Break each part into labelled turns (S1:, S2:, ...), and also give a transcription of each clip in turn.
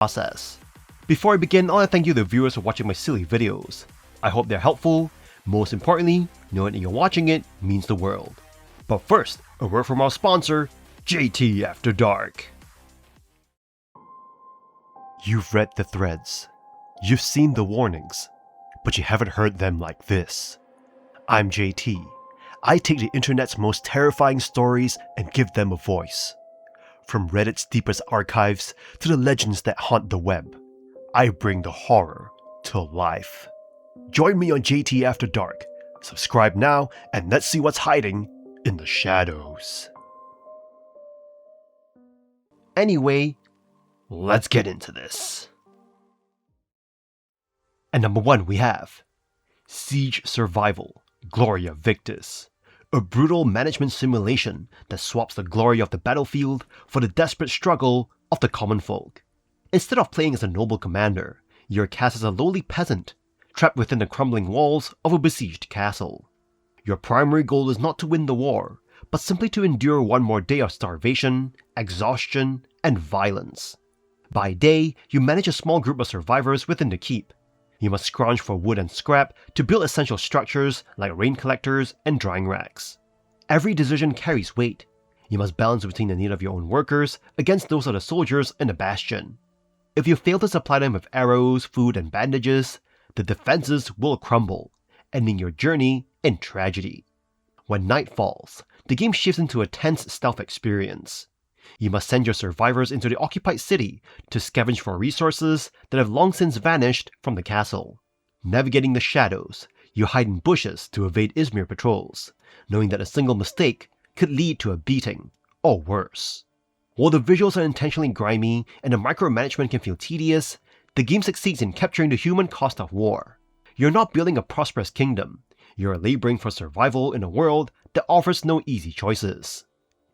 S1: process. Before I begin, I want to thank you the viewers for watching my silly videos. I hope they're helpful. Most importantly, knowing that you're watching it means the world. But first, a word from our sponsor, JT After Dark. You've read the threads. You've seen the warnings, but you haven't heard them like this. I'm JT. I take the internet's most terrifying stories and give them a voice. From Reddit's deepest archives to the legends that haunt the web, I bring the horror to life. Join me on JT After Dark. Subscribe now and let's see what's hiding in the shadows. Anyway, let's get into this. At number 1 we have Siege Survival, Gloria Victis. A brutal management simulation that swaps the glory of the battlefield for the desperate struggle of the common folk. Instead of playing as a noble commander, you're cast as a lowly peasant, trapped within the crumbling walls of a besieged castle. Your primary goal is not to win the war, but simply to endure one more day of starvation, exhaustion, and violence. By day, you manage a small group of survivors within the keep. You must scrounge for wood and scrap to build essential structures like rain collectors and drying racks. Every decision carries weight. You must balance between the need of your own workers against those of the soldiers in the bastion. If you fail to supply them with arrows, food, and bandages, the defenses will crumble, ending your journey in tragedy. When night falls, the game shifts into a tense stealth experience. You must send your survivors into the occupied city to scavenge for resources that have long since vanished from the castle. Navigating the shadows, you hide in bushes to evade Izmir patrols, knowing that a single mistake could lead to a beating, or worse. While the visuals are intentionally grimy and the micromanagement can feel tedious, the game succeeds in capturing the human cost of war. You're not building a prosperous kingdom, you're laboring for survival in a world that offers no easy choices.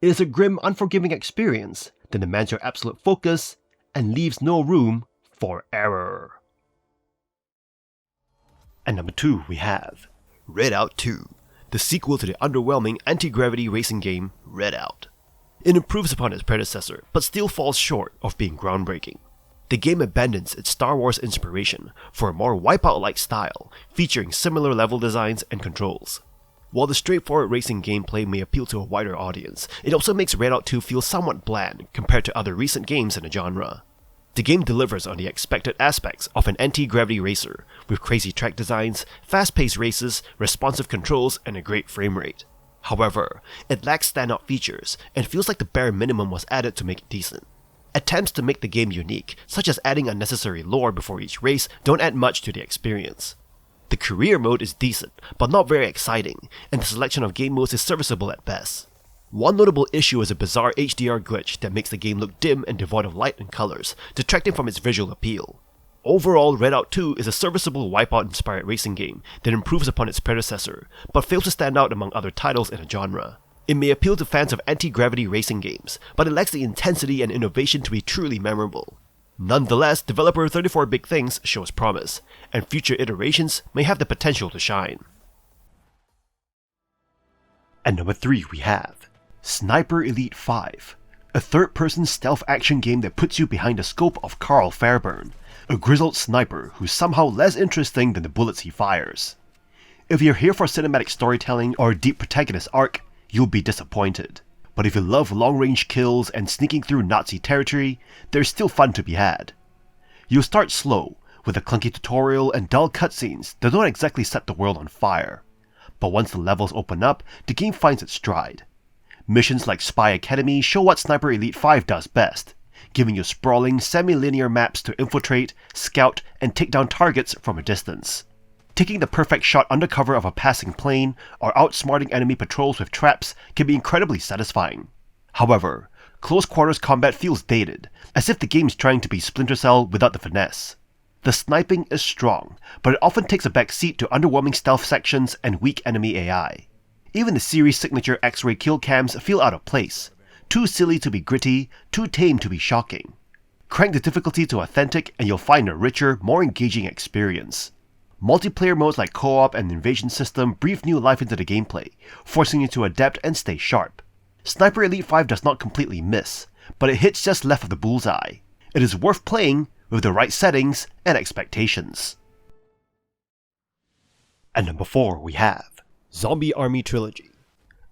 S1: It is a grim, unforgiving experience that demands your absolute focus and leaves no room for error. At number 2 we have Redout 2, the sequel to the underwhelming anti-gravity racing game Redout. It improves upon its predecessor, but still falls short of being groundbreaking. The game abandons its Star Wars inspiration for a more Wipeout-like style, featuring similar level designs and controls. While the straightforward racing gameplay may appeal to a wider audience, it also makes Redout 2 feel somewhat bland compared to other recent games in the genre. The game delivers on the expected aspects of an anti-gravity racer, with crazy track designs, fast-paced races, responsive controls, and a great frame rate. However, it lacks standout features, and feels like the bare minimum was added to make it decent. Attempts to make the game unique, such as adding unnecessary lore before each race, don't add much to the experience. The career mode is decent, but not very exciting, and the selection of game modes is serviceable at best. One notable issue is a bizarre HDR glitch that makes the game look dim and devoid of light and colors, detracting from its visual appeal. Overall, Redout 2 is a serviceable Wipeout-inspired racing game that improves upon its predecessor, but fails to stand out among other titles in the genre. It may appeal to fans of anti-gravity racing games, but it lacks the intensity and innovation to be truly memorable. Nonetheless, developer 34 Big Things shows promise, and future iterations may have the potential to shine. At number 3 we have Sniper Elite 5, a third-person stealth action game that puts you behind the scope of Carl Fairburn, a grizzled sniper who's somehow less interesting than the bullets he fires. If you're here for cinematic storytelling or a deep protagonist arc, you'll be disappointed. But if you love long-range kills and sneaking through Nazi territory, there's still fun to be had. You'll start slow, with a clunky tutorial and dull cutscenes that don't exactly set the world on fire. But once the levels open up, the game finds its stride. Missions like Spy Academy show what Sniper Elite 5 does best, giving you sprawling, semi-linear maps to infiltrate, scout, and take down targets from a distance. Taking the perfect shot under cover of a passing plane or outsmarting enemy patrols with traps can be incredibly satisfying. However, close quarters combat feels dated, as if the game is trying to be Splinter Cell without the finesse. The sniping is strong, but it often takes a back seat to underwhelming stealth sections and weak enemy AI. Even the series' signature X-ray kill cams feel out of place, too silly to be gritty, too tame to be shocking. Crank the difficulty to authentic and you'll find a richer, more engaging experience. Multiplayer modes like co-op and invasion system breathe new life into the gameplay, forcing you to adapt and stay sharp. Sniper Elite 5 does not completely miss, but it hits just left of the bullseye. It is worth playing, with the right settings and expectations. At number 4 we have Zombie Army Trilogy,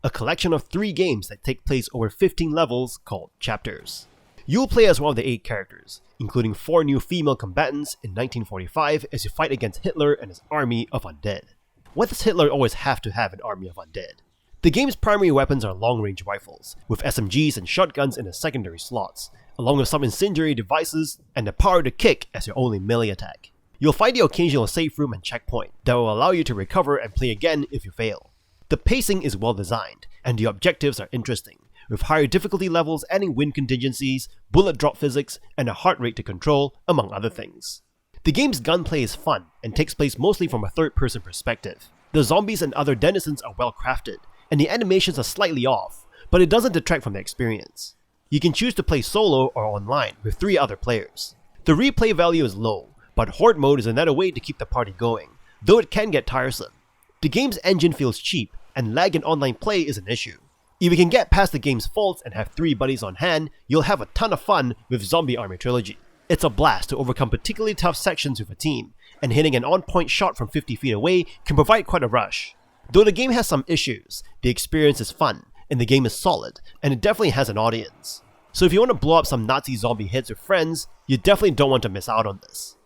S1: a collection of 3 games that take place over 15 levels called chapters. You'll play as one of the 8 characters, including 4 new female combatants in 1945 as you fight against Hitler and his army of undead. Why does Hitler always have to have an army of undead? The game's primary weapons are long-range rifles, with SMGs and shotguns in the secondary slots, along with some incendiary devices and the power to kick as your only melee attack. You'll find the occasional safe room and checkpoint that will allow you to recover and play again if you fail. The pacing is well designed, and the objectives are interesting, with higher difficulty levels adding wind contingencies, bullet drop physics, and a heart rate to control, among other things. The game's gunplay is fun and takes place mostly from a third-person perspective. The zombies and other denizens are well crafted, and the animations are slightly off, but it doesn't detract from the experience. You can choose to play solo or online with 3 other players. The replay value is low, but Horde mode is another way to keep the party going, though it can get tiresome. The game's engine feels cheap, and lag in online play is an issue. If you can get past the game's faults and have 3 buddies on hand, you'll have a ton of fun with Zombie Army Trilogy. It's a blast to overcome particularly tough sections with a team, and hitting an on-point shot from 50 feet away can provide quite a rush. Though the game has some issues, the experience is fun, and the game is solid, and it definitely has an audience. So if you want to blow up some Nazi zombie hits with friends, you definitely don't want to miss out on this.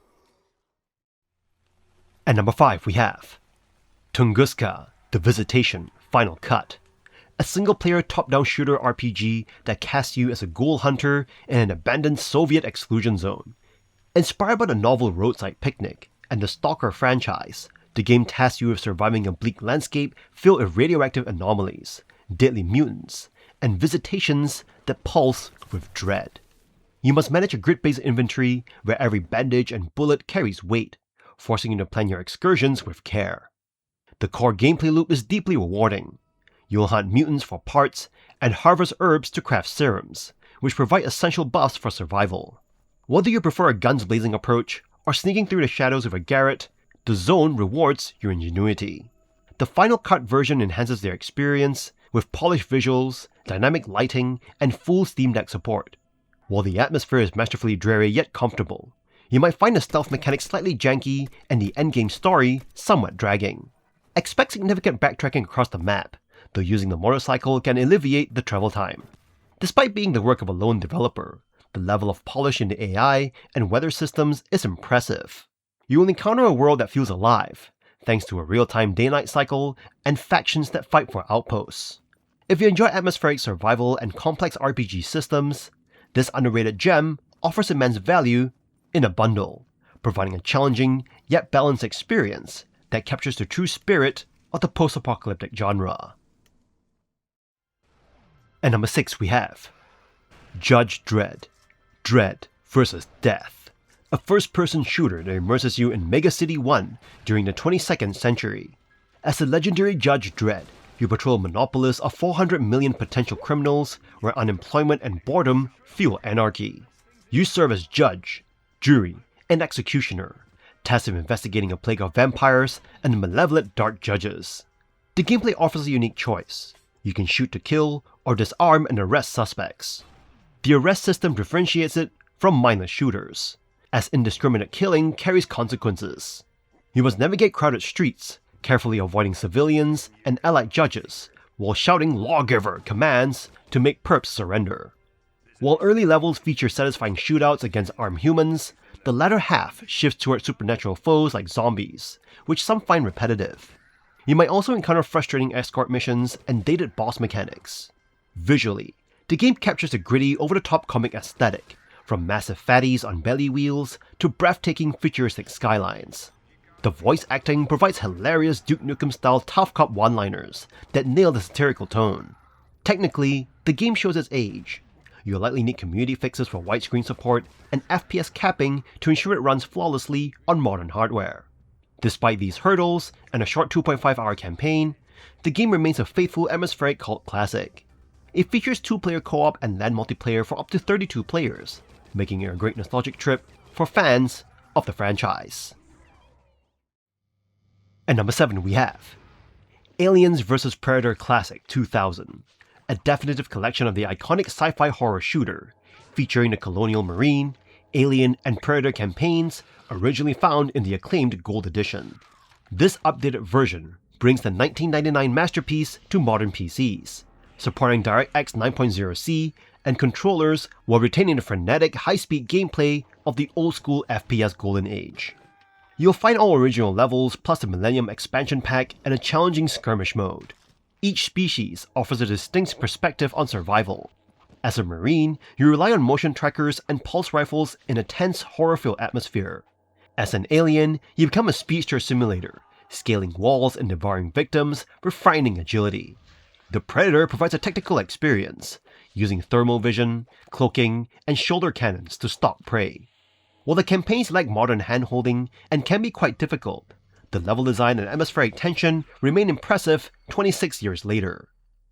S1: At number 5 we have Tunguska, The Visitation, Final Cut, a single-player top-down shooter RPG that casts you as a ghoul hunter in an abandoned Soviet exclusion zone. Inspired by the novel Roadside Picnic and the Stalker franchise, the game tasks you with surviving a bleak landscape filled with radioactive anomalies, deadly mutants, and visitations that pulse with dread. You must manage a grid-based inventory where every bandage and bullet carries weight, forcing you to plan your excursions with care. The core gameplay loop is deeply rewarding. You'll hunt mutants for parts and harvest herbs to craft serums, which provide essential buffs for survival. Whether you prefer a guns-blazing approach or sneaking through the shadows with a garret, the zone rewards your ingenuity. The Final Cut version enhances their experience with polished visuals, dynamic lighting, and full Steam Deck support. While the atmosphere is masterfully dreary yet comfortable, you might find the stealth mechanics slightly janky and the endgame story somewhat dragging. Expect significant backtracking across the map, though using the motorcycle can alleviate the travel time. Despite being the work of a lone developer, the level of polish in the AI and weather systems is impressive. You will encounter a world that feels alive, thanks to a real-time day-night cycle and factions that fight for outposts. If you enjoy atmospheric survival and complex RPG systems, this underrated gem offers immense value in a bundle, providing a challenging yet balanced experience that captures the true spirit of the post-apocalyptic genre. At number 6 we have Judge Dredd, Dredd vs. Death, a first-person shooter that immerses you in Mega City 1 during the 22nd century. As the legendary Judge Dredd, you patrol Metropolis of 400 million potential criminals where unemployment and boredom fuel anarchy. You serve as judge, jury, and executioner, tasked with investigating a plague of vampires and malevolent dark judges. The gameplay offers a unique choice. You can shoot to kill or disarm and arrest suspects. The arrest system differentiates it from mindless shooters, as indiscriminate killing carries consequences. You must navigate crowded streets, carefully avoiding civilians and allied judges, while shouting lawgiver commands to make perps surrender. While early levels feature satisfying shootouts against armed humans, the latter half shifts towards supernatural foes like zombies, which some find repetitive. You might also encounter frustrating escort missions and dated boss mechanics. Visually, the game captures a gritty, over-the-top comic aesthetic, from massive fatties on belly wheels to breathtaking futuristic skylines. The voice acting provides hilarious Duke Nukem-style tough cop one-liners that nail the satirical tone. Technically, the game shows its age. You'll likely need community fixes for widescreen support and FPS capping to ensure it runs flawlessly on modern hardware. Despite these hurdles and a short 2.5-hour campaign, the game remains a faithful atmospheric cult classic. It features 2-player co-op and LAN multiplayer for up to 32 players, making it a great nostalgic trip for fans of the franchise. At number 7 we have Aliens vs. Predator Classic 2000, a definitive collection of the iconic sci-fi horror shooter, featuring the colonial marine, Alien, and Predator campaigns, originally found in the acclaimed Gold Edition. This updated version brings the 1999 masterpiece to modern PCs, supporting DirectX 9.0C and controllers while retaining the frenetic high-speed gameplay of the old-school FPS golden age. You'll find all original levels plus the Millennium expansion pack and a challenging skirmish mode. Each species offers a distinct perspective on survival. As a Marine, you rely on motion trackers and pulse rifles in a tense, horror-filled atmosphere. As an alien, you become a speedster simulator, scaling walls and devouring victims with frightening agility. The Predator provides a tactical experience, using thermal vision, cloaking, and shoulder cannons to stalk prey. While the campaigns lack modern hand-holding and can be quite difficult, the level design and atmospheric tension remain impressive 26 years later.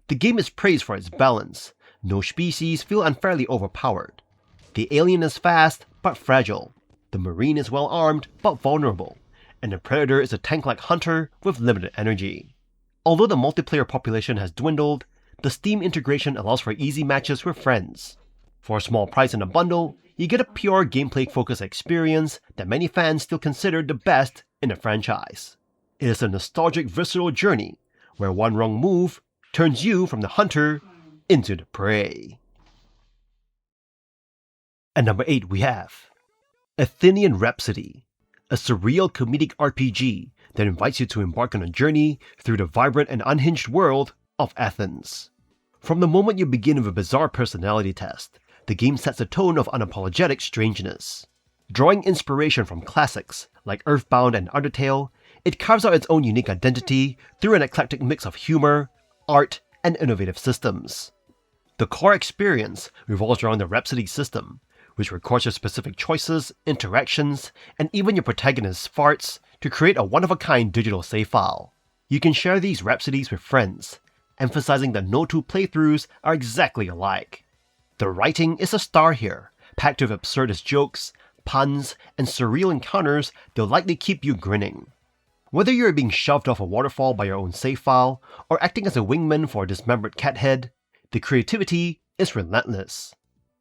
S1: The game is praised for its balance. No species feel unfairly overpowered. The alien is fast but fragile. The Marine is well armed but vulnerable. And the Predator is a tank-like hunter with limited energy. Although the multiplayer population has dwindled, the Steam integration allows for easy matches with friends. For a small price in a bundle, you get a pure gameplay-focused experience that many fans still consider the best in the franchise. It is a nostalgic, visceral journey where one wrong move turns you from the hunter into the prey. At number 8 we have Athenian Rhapsody, a surreal comedic RPG that invites you to embark on a journey through the vibrant and unhinged world of Athens. From the moment you begin with a bizarre personality test, the game sets a tone of unapologetic strangeness. Drawing inspiration from classics like Earthbound and Undertale, it carves out its own unique identity through an eclectic mix of humor, art, and innovative systems. The core experience revolves around the Rhapsody system, which records your specific choices, interactions, and even your protagonist's farts to create a one-of-a-kind digital save file. You can share these Rhapsodies with friends, emphasizing that no two playthroughs are exactly alike. The writing is a star here, packed with absurdist jokes, puns, and surreal encounters that'll likely keep you grinning. Whether you're being shoved off a waterfall by your own save file, or acting as a wingman for a dismembered cat head, the creativity is relentless.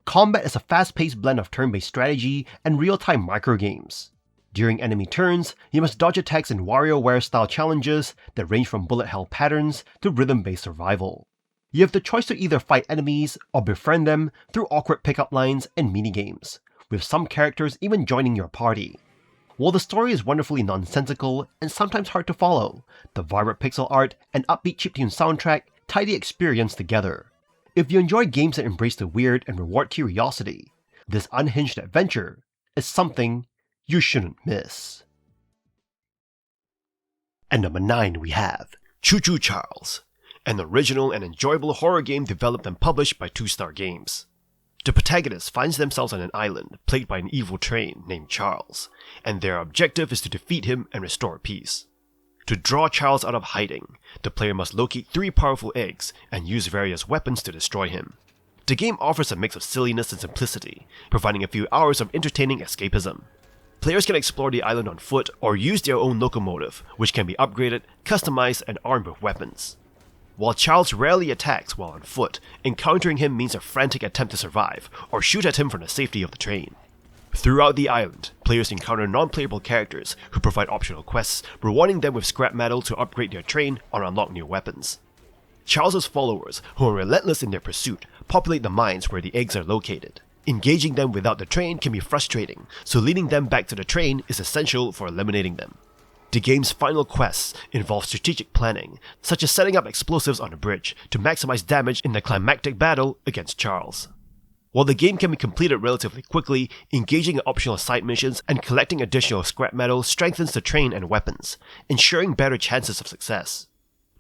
S1: Combat is a fast-paced blend of turn-based strategy and real-time microgames. During enemy turns, you must dodge attacks in WarioWare-style challenges that range from bullet hell patterns to rhythm-based survival. You have the choice to either fight enemies or befriend them through awkward pickup lines and minigames, with some characters even joining your party. While the story is wonderfully nonsensical and sometimes hard to follow, the vibrant pixel art and upbeat chiptune soundtrack tie the experience together. If you enjoy games that embrace the weird and reward curiosity, this unhinged adventure is something you shouldn't miss. At number 9 we have Choo-Choo Charles, an original and enjoyable horror game developed and published by 2-Star Games. The protagonist finds themselves on an island plagued by an evil train named Charles, and their objective is to defeat him and restore peace. To draw Charles out of hiding, the player must locate 3 powerful eggs and use various weapons to destroy him. The game offers a mix of silliness and simplicity, providing a few hours of entertaining escapism. Players can explore the island on foot or use their own locomotive, which can be upgraded, customized, and armed with weapons. While Charles rarely attacks while on foot, encountering him means a frantic attempt to survive, or shoot at him from the safety of the train. Throughout the island, players encounter non-playable characters who provide optional quests, rewarding them with scrap metal to upgrade their train or unlock new weapons. Charles's followers, who are relentless in their pursuit, populate the mines where the eggs are located. Engaging them without the train can be frustrating, so leading them back to the train is essential for eliminating them. The game's final quests involve strategic planning, such as setting up explosives on a bridge to maximize damage in the climactic battle against Charles. While the game can be completed relatively quickly, engaging in optional side missions and collecting additional scrap metal strengthens the train and weapons, ensuring better chances of success.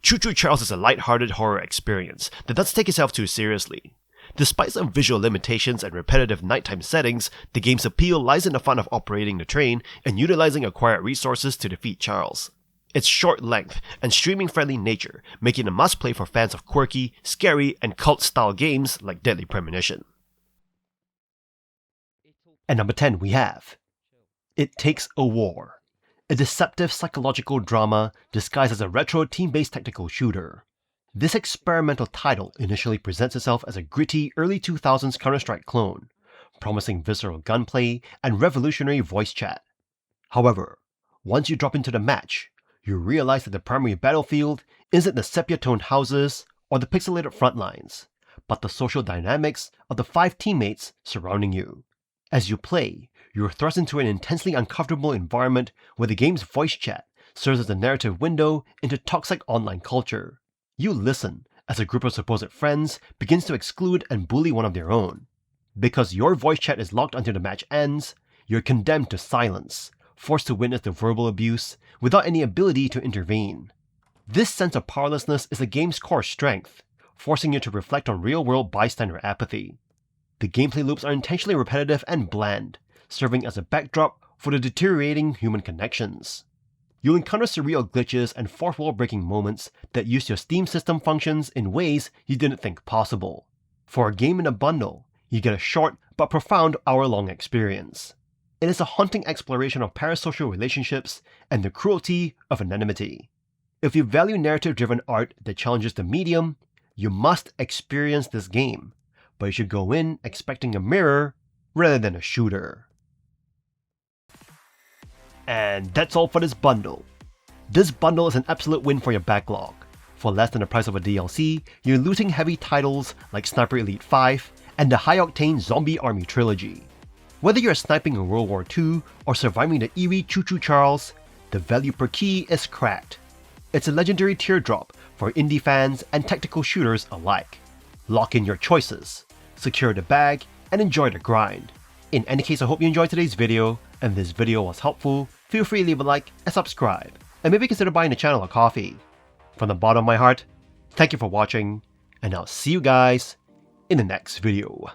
S1: Choo-Choo Charles is a light-hearted horror experience that doesn't take itself too seriously. Despite some visual limitations and repetitive nighttime settings, the game's appeal lies in the fun of operating the train and utilizing acquired resources to defeat Charles. Its short length and streaming-friendly nature make it a must-play for fans of quirky, scary, and cult-style games like Deadly Premonition. At number 10 we have It Takes a War, a deceptive psychological drama disguised as a retro team-based tactical shooter. This experimental title initially presents itself as a gritty early 2000s Counter-Strike clone, promising visceral gunplay and revolutionary voice chat. However, once you drop into the match, you realize that the primary battlefield isn't the sepia-toned houses or the pixelated front lines, but the social dynamics of the 5 teammates surrounding you. As you play, you're thrust into an intensely uncomfortable environment where the game's voice chat serves as a narrative window into toxic online culture. You listen as a group of supposed friends begins to exclude and bully one of their own. Because your voice chat is locked until the match ends, you're condemned to silence, forced to witness the verbal abuse without any ability to intervene. This sense of powerlessness is the game's core strength, forcing you to reflect on real-world bystander apathy. The gameplay loops are intentionally repetitive and bland, serving as a backdrop for the deteriorating human connections. You'll encounter surreal glitches and fourth-wall breaking moments that use your Steam system functions in ways you didn't think possible. For a game in a bundle, you get a short but profound hour-long experience. It is a haunting exploration of parasocial relationships and the cruelty of anonymity. If you value narrative-driven art that challenges the medium, you must experience this game, but you should go in expecting a mirror rather than a shooter. And that's all for this bundle. This bundle is an absolute win for your backlog. For less than the price of a DLC, you're looting heavy titles like Sniper Elite 5 and the high-octane Zombie Army Trilogy. Whether you're sniping in World War II or surviving the eerie Choo-Choo Charles, the value per key is cracked. It's a legendary teardrop for indie fans and tactical shooters alike. Lock in your choices, secure the bag, and enjoy the grind. In any case, I hope you enjoyed today's video, and this video was helpful. Feel free to leave a like and subscribe, and maybe consider buying the channel a coffee. From the bottom of my heart, thank you for watching, and I'll see you guys in the next video.